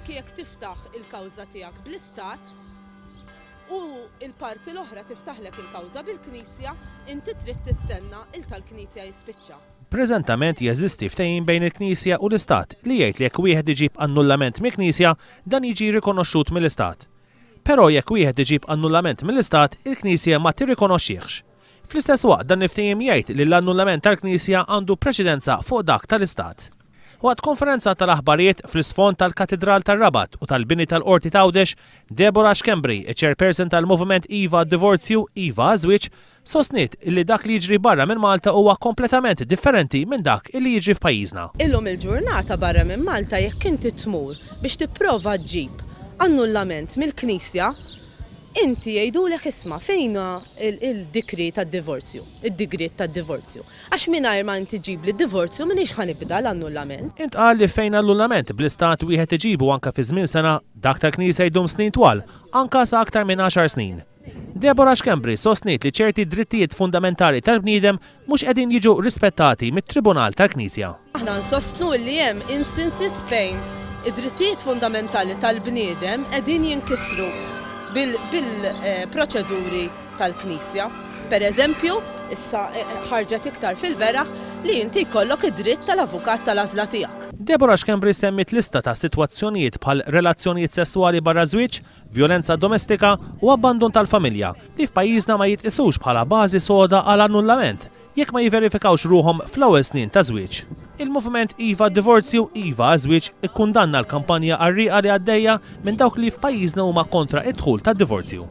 anki jekk tiftaħ il-kawża tiegħek bl-istat u l-parti l-oħra tiftaħlek il-kawża bil-Knisja, inti trid tistenna il tal-Knisja jispiċċa. Preżentament jeżisti ftehim bejn il-Knisja u l-Istat li jgħid li jekk wieħed iġib annullament mill-Knisja dan jiġi rikonoxxut mill-Istat. Però jekk wieħed iġib annullament mill-Istat, il-Knisja ma tirrikonoxxihx. Fl-istess waqt dan il-ftehim jgħid li l-annullament tal-Knisja għandu preċedenza fuq dak tal-Istat. Waqt konferenza tal-aħbarijiet fl-isfond tal-Katedral tar-Rabat u tal-bini tal-Qorti Tgħawdex, Deborah Schembri, chairperson tal-moviment Iva Divorzju Iva Żwieġ, sostniet li dak li jiġri barra minn Malta huwa kompletament differenti minn dak li jiġri f'pajjiżna. Illum il-ġurnata barra minn Malta jekk inti tmur biex tipprova ġġib annullament mill-Knisja, inti jgħidulek isma' fejna il-dikri tad-divorzju, id-digriet tad-divorzju. Għax mingħajr ma inti ġib li d-divorzju minix ħanibda l-annullament. Intqal li fejn annullament bl-istat wieħed iġibu anke fi żmien sena dak tal-Knisja jdum snin twal, anke sa aktar minn 10 snin. Deborah Schembri sostniet li ċerti drittijiet fundamentali tal-bniedem mhux qegħdin jiġu rispettati mit-Tribunal tal-Knisja. Aħna nsostnu li hemm instances fejn id-drittijiet fundamentali tal-bniedem qegħdin jinkisru bil-proċeduri tal-Knisja. Per eżempju, issa ħarġet iktar fil-beraħ li inti jkollok id-dritt tal-avukat tal-għażla tiegħek. Deborah Schembri semmit lista ta' sitwazzjonijiet bħal relazzjonijiet sesswali barra żwieġ, vjolenza domestika u abbandon tal-familja li f'pajjiżna ma jitqisux bħala bażi soda għal annullament jekk ma jiverifikawx ruhom fl-ewwel snin ta' żwieġ. Il-moviment Iva Divorzju Iva Żwieġ ikkundanna l-kampanja għarrieqa li għaddejja minn dawk li f'pajjiżna huma kontra id-dħul tad-divorzju.